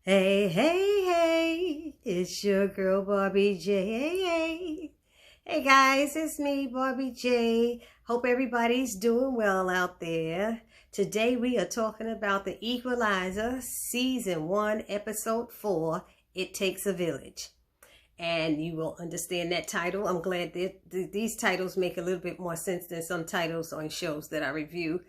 Hey, hey, hey, it's your girl Barbie J. Hey guys, it's me, Barbie J. Hope everybody's doing well out there. Today we are talking about the Equalizer, Season 1, Episode 4, It Takes a Village. And you will understand that title. I'm glad that these titles make a little bit more sense than some titles on shows that I review.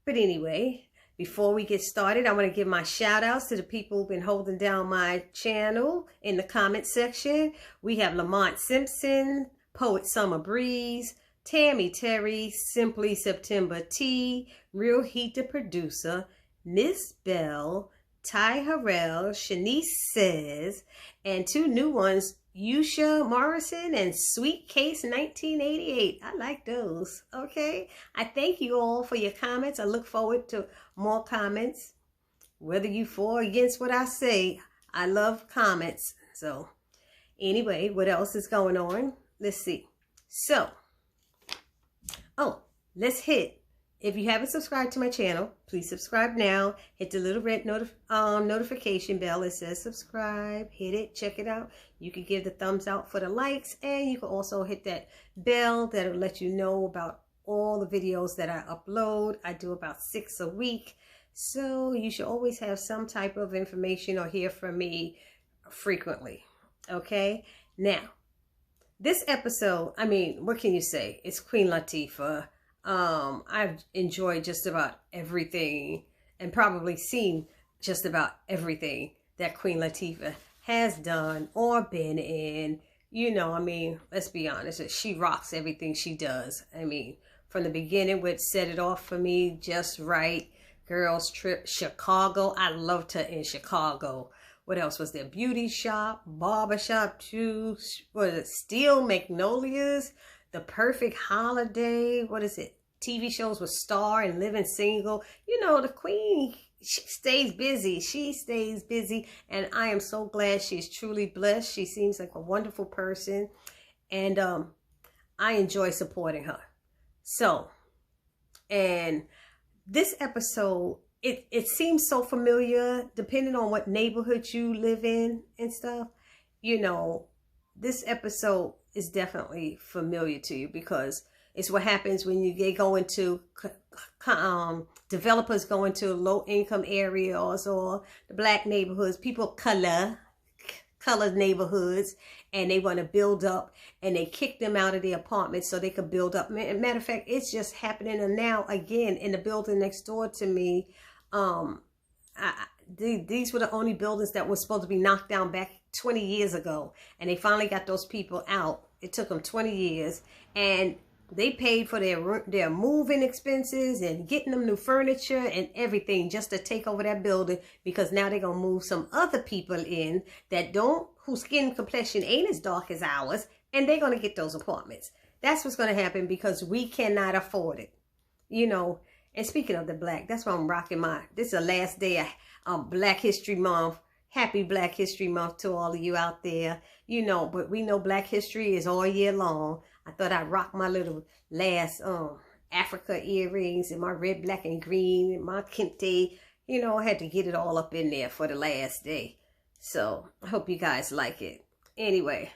But anyway, before we get started, I want to give my shout outs to the people who've been holding down my channel in the comment section. We have Lamont Simpson, Poet Summer Breeze, Tammy Terry, Simply September T, Real Heat the Producer, Miss Bell, Ty Harrell, Shanice Says, and two new ones, Yusha Morrison and Sweet Case 1988. I like those. Okay. I thank you all for your comments. I look forward to more comments. Whether you for or against what I say, I love comments. So anyway, what else is going on? Let's see. So, let's hit. If you haven't subscribed to my channel, please subscribe now. Hit the little red notification bell. It says subscribe. Hit it. Check it out. You can give the thumbs out for the likes. And you can also hit that bell that will let you know about all the videos that I upload. I do about 6 a week. So you should always have some type of information or hear from me frequently. Okay? Now, this episode, I mean, what can you say? It's Queen Latifah. I've enjoyed just about everything and probably seen just about everything that Queen Latifah has done or been in. You know, I mean, let's be honest, she rocks everything she does. I mean, from the beginning, which set it off for me just right. Girls Trip, Chicago. I loved her in Chicago. What else was there? Beauty Shop, Barber Shop 2, what is it? Steel Magnolias, The Perfect Holiday. What is it? TV shows with Star and Living Single. You know, the queen, she stays busy. She stays busy. And I am so glad she's truly blessed. She seems like a wonderful person. And I enjoy supporting her. So, and this episode, it seems so familiar depending on what neighborhood you live in and stuff. You know, this episode is definitely familiar to you because it's what happens when they go into, developers go into low income areas or the black neighborhoods, people colored neighborhoods, and they want to build up and they kick them out of their apartments so they could build up. Matter of fact, it's just happening now again in the building next door to me. These were the only buildings that were supposed to be knocked down back 20 years ago. And they finally got those people out. It took them 20 years. And they paid for their moving expenses and getting them new furniture and everything just to take over that building, because now they're going to move some other people in that whose skin complexion ain't as dark as ours, and they're going to get those apartments. That's what's going to happen because we cannot afford it. You know, and speaking of the black, that's why I'm rocking this is the last day of Black History Month. Happy Black History Month to all of you out there. You know, but we know Black History is all year long. I thought I'd rock my little last Africa earrings and my red, black, and green and my kente. You know, I had to get it all up in there for the last day. So I hope you guys like it. Anyway,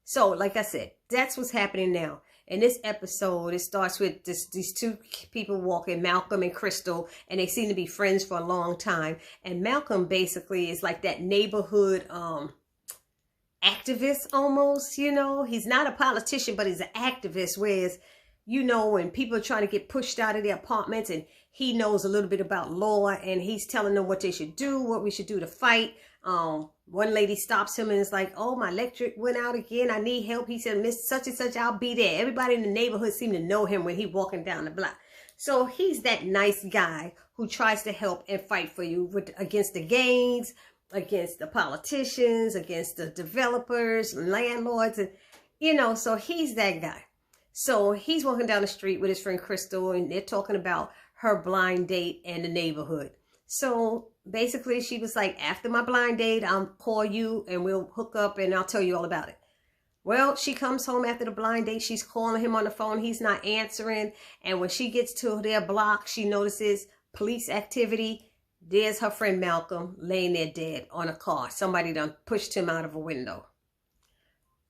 so like I said, that's what's happening now. In this episode, it starts with these two people walking, Malcolm and Crystal, and they seem to be friends for a long time. And Malcolm basically is like that neighborhood activist almost, you know. He's not a politician, but he's an activist, whereas, you know, when people are trying to get pushed out of their apartments and he knows a little bit about law and he's telling them what they should do, what we should do to fight. One lady stops him and is like, oh, my electric went out again. I need help. He said, Miss such and such, I'll be there. Everybody in the neighborhood seemed to know him when he walking down the block. So he's that nice guy who tries to help and fight for you against the gangs, against the politicians, against the developers, landlords, and, you know, so he's that guy. So he's walking down the street with his friend Crystal, and they're talking about her blind date and the neighborhood. So basically she was like, after my blind date, I'll call you and we'll hook up and I'll tell you all about it. Well, she comes home after the blind date. She's calling him on the phone. He's not answering. And when she gets to their block, she notices police activity. There's her friend Malcolm laying there dead on a car. Somebody done pushed him out of a window.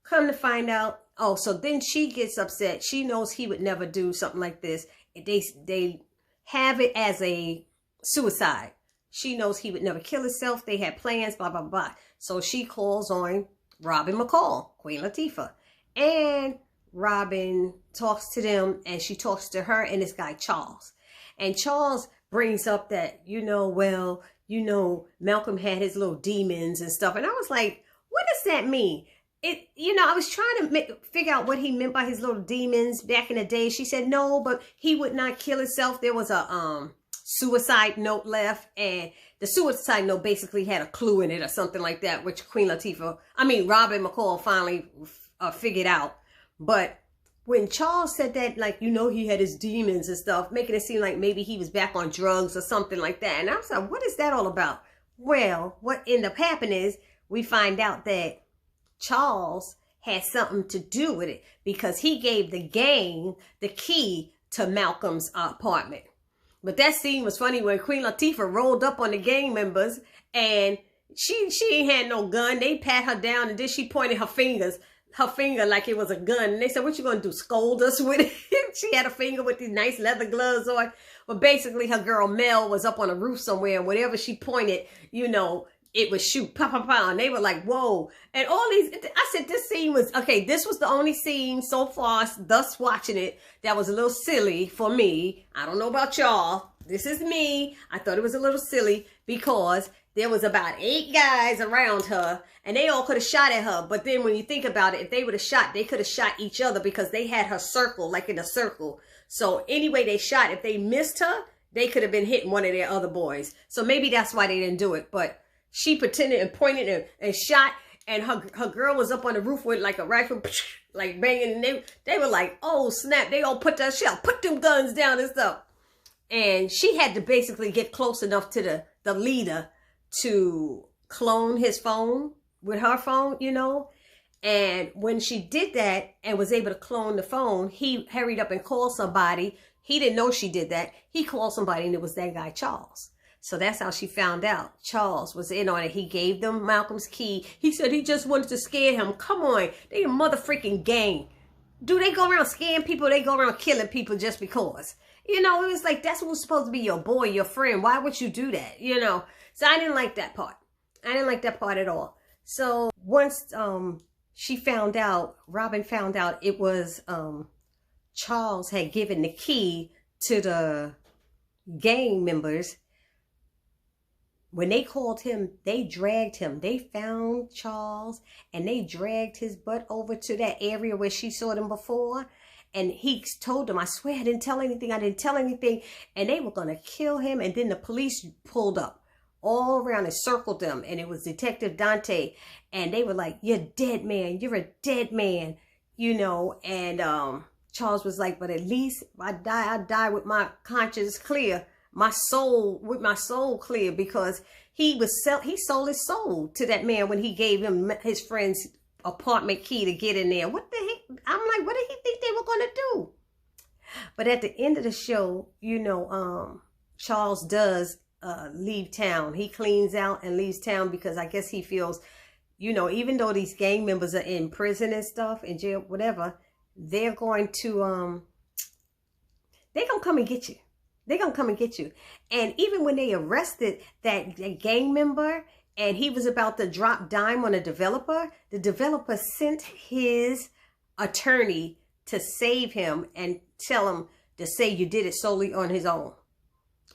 Come to find out, oh, so then she gets upset. She knows he would never do something like this. They have it as a suicide. She knows he would never kill himself. They had plans, blah, blah, blah. So she calls on Robin McCall, Queen Latifah. And Robin talks to them, and she talks to her and this guy, Charles. And Charles brings up that, Malcolm had his little demons and stuff. And I was like, what does that mean? I was trying to figure out what he meant by his little demons back in the day. She said, no, but he would not kill himself. There was a suicide note left, and the suicide note basically had a clue in it or something like that, which Robin McCall finally figured out. But when Charles said that, he had his demons and stuff, making it seem like maybe he was back on drugs or something like that. And I was like, what is that all about? Well, what ended up happening is we find out that Charles had something to do with it, because he gave the gang the key to Malcolm's apartment. But that scene was funny when Queen Latifah rolled up on the gang members, and she ain't had no gun. They pat her down, and then she pointed her finger like it was a gun. And they said, what you gonna do, scold us with it? She had a finger with these nice leather gloves on. But basically her girl Mel was up on a roof somewhere, and whatever she pointed, it would shoot, pow, pow, pow. And they were like, whoa. And all these, I said, this scene was, okay, this was the only scene so far, thus watching it, that was a little silly for me. I don't know about y'all. This is me. I thought it was a little silly because there was about 8 guys around her, and they all could have shot at her. But then when you think about it, if they would have shot, they could have shot each other, because they had her circle, like in a circle. So anyway they shot, if they missed her, they could have been hitting one of their other boys. So maybe that's why they didn't do it. But she pretended and pointed and shot, and her girl was up on the roof with like a rifle, like banging. And they were like, oh snap! They all put them guns down and stuff. And she had to basically get close enough to the leader to clone his phone with her phone, And when she did that and was able to clone the phone, he hurried up and called somebody. He didn't know she did that. He called somebody, and it was that guy, Charles. So that's how she found out. Charles was in on it. He gave them Malcolm's key. He said he just wanted to scare him. Come on. They a mother freaking gang. Do they go around scaring people? They go around killing people just because. It was like, that's what's supposed to be your boy, your friend. Why would you do that? So I didn't like that part. I didn't like that part at all. So once she found out, Robin found out it was Charles had given the key to the gang members. When they called him, they dragged him. They found Charles, and they dragged his butt over to that area where she saw them before. And he told them, I swear I didn't tell anything. I didn't tell anything. And they were going to kill him. And then the police pulled up all around and circled them. And it was Detective Dante. And they were like, you're dead, man. You're a dead man. And Charles was like, but at least I die with my conscience clear. With my soul clear, because he sold his soul to that man when he gave him his friend's apartment key to get in there. What the heck? I'm like, what did he think they were going to do? But at the end of the show, Charles does leave town. He cleans out and leaves town, because I guess he feels, even though these gang members are in prison and stuff, in jail, whatever, they're going to come and get you. They're going to come and get you. And even when they arrested that gang member, and he was about to drop dime on a developer, the developer sent his attorney to save him and tell him to say you did it solely on his own.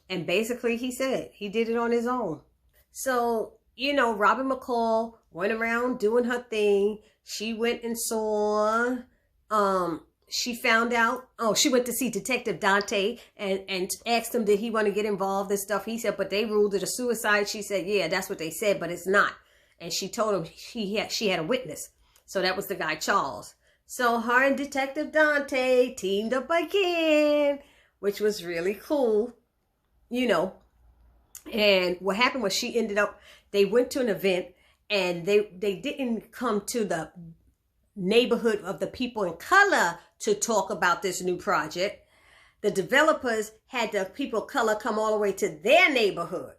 And basically he said he did it on his own. So, Robin McCall went around doing her thing. She went and saw, she found out, she went to see Detective Dante and asked him, did he want to get involved and stuff? He said, but they ruled it a suicide. She said, yeah, that's what they said, but it's not. And she told him she had a witness. So that was the guy, Charles. So her and Detective Dante teamed up again, which was really cool, And what happened was they went to an event, and they didn't come to the neighborhood of the people in color to talk about this new project. The developers had the people of color come all the way to their neighborhood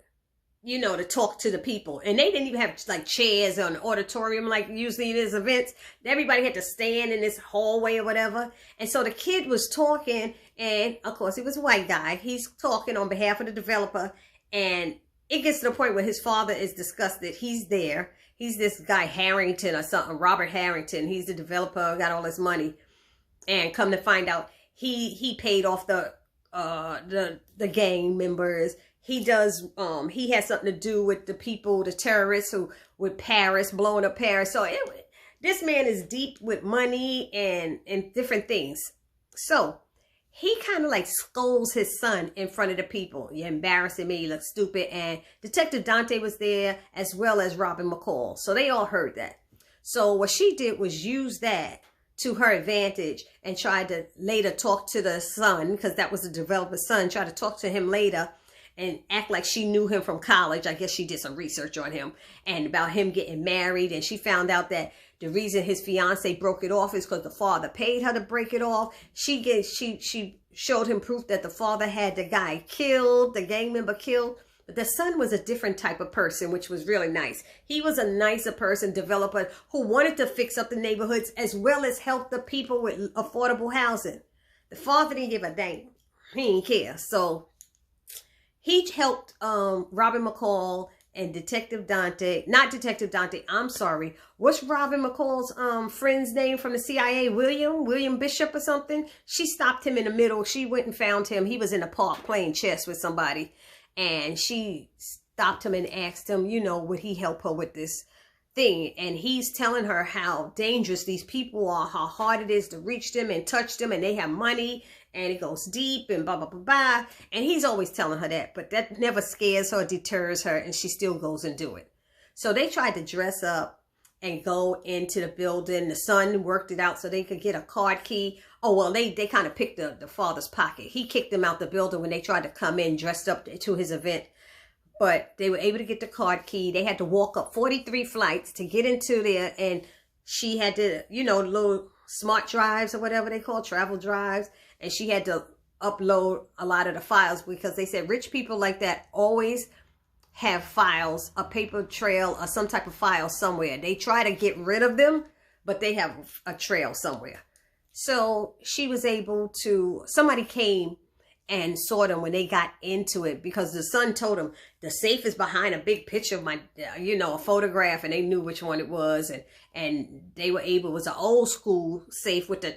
you know, to talk to the people. And they didn't even have like chairs or an auditorium like usually it is events. Everybody had to stand in this hallway or whatever. And so the kid was talking, and of course he was a white guy. He's talking on behalf of the developer, and it gets to the point where his father is disgusted. He's there. He's this guy Harrington or something, Robert Harrington. He's the developer, got all this money. And come to find out, he paid off the gang members. He does, he has something to do with the people, the terrorists who, with Paris, blowing up Paris. So this man is deep with money and different things. So he kind of like scolds his son in front of the people. You're embarrassing me, you look stupid. And Detective Dante was there as well as Robin McCall. So they all heard that. So what she did was use that to her advantage and tried to later talk to the son, because that was the developer's son, tried to talk to him later and act like she knew him from college. I guess she did some research on him and about him getting married. And she found out that the reason his fiance broke it off is because the father paid her to break it off. She showed him proof that the father had the guy killed, the gang member killed. But the son was a different type of person, which was really nice. He was a nicer person, developer, who wanted to fix up the neighborhoods as well as help the people with affordable housing. The father didn't give a dang. He didn't care. So he helped Robin McCall and Detective Dante, not Detective Dante, I'm sorry. What's Robin McCall's friend's name from the CIA? William Bishop or something? She stopped him in the middle. She went and found him. He was in a park playing chess with somebody. And she stopped him and asked him, you know, would he help her with this thing? And he's telling her how dangerous these people are, how hard it is to reach them and touch them, and they have money, and it goes deep, and blah, blah, blah, blah. And he's always telling her that, but that never scares her, deters her, and she still goes and do it. So they tried to dress up and go into the building. The son worked it out so they could get a card key. Oh, well, they kind of picked the father's pocket. He kicked them out the building when they tried to come in dressed up to his event. But they were able to get the card key. They had to walk up 43 flights to get into there. And she had to, you know, little smart drives or whatever they call, travel drives. And she had to upload a lot of the files because they said rich people like that always have files, a paper trail or some type of file somewhere. They try to get rid of them, but they have a trail somewhere. So she was able to, somebody came and saw them when they got into it because the son told them the safe is behind a big picture of my, you know, a photograph, and they knew which one it was. And they were able, it was an old school safe with the,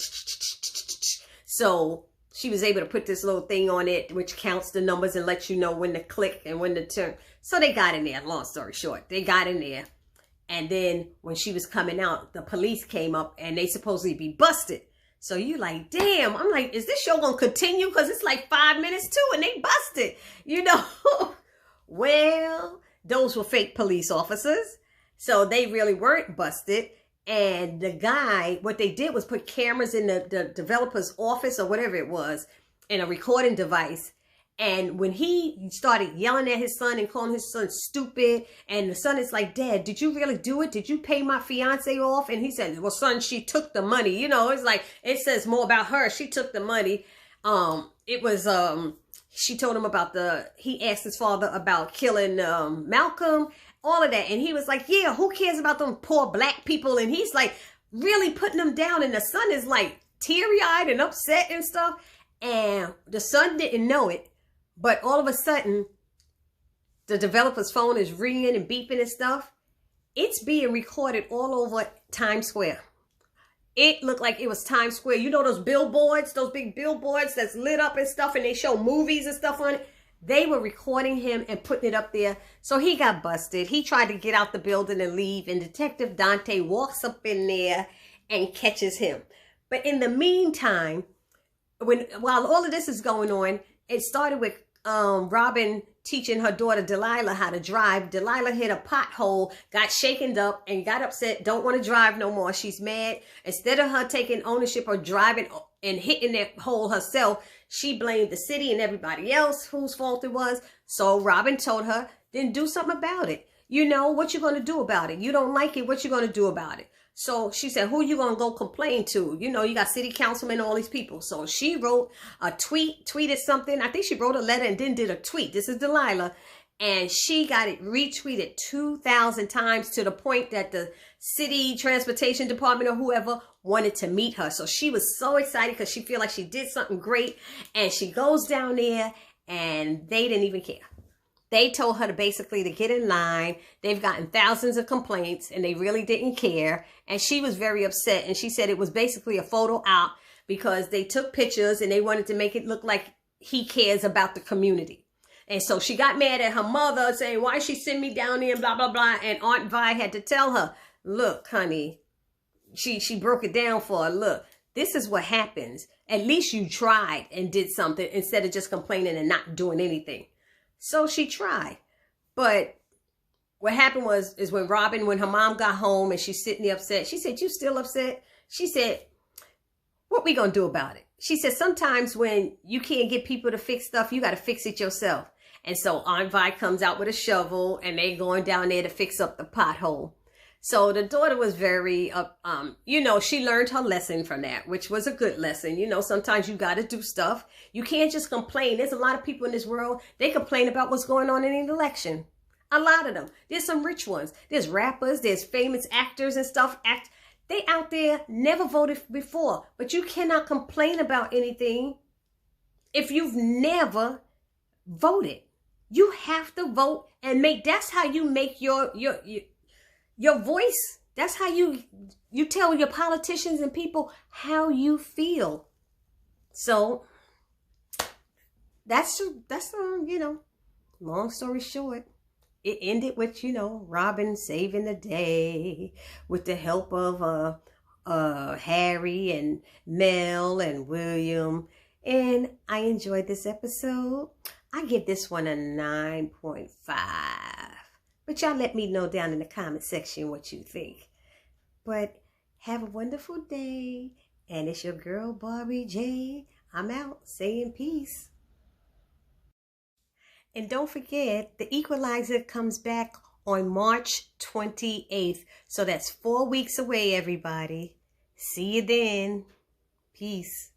so she was able to put this little thing on it, which counts the numbers and lets you know when to click and when to turn. So they got in there, long story short, they got in there. And then when she was coming out, the police came up and they supposedly be busted. So you like, damn, I'm like, is this show going to continue? Because it's like 5 minutes too and they busted, you know. Well, those were fake police officers. So they really weren't busted. And the guy, what they did was put cameras in the developer's office or whatever it was, and a recording device. And when he started yelling at his son and calling his son stupid, and the son is like, Dad, did you really do it? Did you pay my fiance off? And he said, well, son, she took the money. You know, it's like, it says more about her. She took the money. She told him about he asked his father about killing Malcolm, all of that. And he was like, yeah, who cares about them poor black people? And he's like really putting them down. And the son is like teary-eyed and upset and stuff. And the son didn't know it. But all of a sudden, the developer's phone is ringing and beeping and stuff. It's being recorded all over Times Square. It looked like it was Times Square. You know those billboards, those big billboards that's lit up and stuff, and they show movies and stuff on it? They were recording him and putting it up there. So he got busted. He tried to get out the building and leave, and Detective Dante walks up in there and catches him. But in the meantime, while all of this is going on, it started with Robin teaching her daughter Delilah how to drive. Delilah hit a pothole, got shaken up, and got upset, don't want to drive no more. She's mad. Instead of her taking ownership or driving and hitting that hole herself, she blamed the city and everybody else whose fault it was. So Robin told her, then do something about it. You know, what you going to do about it? You don't like it, what you going to do about it? So she said, who you going to go complain to? You know, you got city councilmen, all these people. So she wrote a tweeted something. I think she wrote a letter and then did a tweet. This is Delilah. And she got it retweeted 2,000 times to the point that the city transportation department or whoever wanted to meet her. So she was so excited because she feel like she did something great. And she goes down there and they didn't even care. They told her to basically to get in line. They've gotten thousands of complaints and they really didn't care. And she was very upset. And she said it was basically a photo op because they took pictures and they wanted to make it look like he cares about the community. And so she got mad at her mother saying, why she send me down there and blah, blah, blah. And Aunt Vi had to tell her, look, honey, she broke it down for her. Look, this is what happens. At least you tried and did something instead of just complaining and not doing anything. So she tried. But what happened is when her mom got home and she's sitting there upset, she said, you still upset? She said, what we gonna do about it? She said, sometimes when you can't get people to fix stuff, you got to fix it yourself. And so Aunt Vi comes out with a shovel and they going down there to fix up the pothole. So the daughter was very, she learned her lesson from that, which was a good lesson. Sometimes you got to do stuff. You can't just complain. There's a lot of people in this world, they complain about what's going on in an election. A lot of them. There's some rich ones. There's rappers, there's famous actors and stuff. They out there never voted before, but you cannot complain about anything if you've never voted. You have to vote and that's how you make your voice. That's how you tell your politicians and people how you feel. So that's long story short, it ended with, Robin saving the day with the help of Harry and Mel and William. And I enjoyed this episode. I give this one a 9.5. But y'all let me know down in the comment section what you think. But have a wonderful day. And it's your girl, Barbie J. I'm out saying peace. And don't forget, the Equalizer comes back on March 28th. So that's 4 weeks away, everybody. See you then. Peace.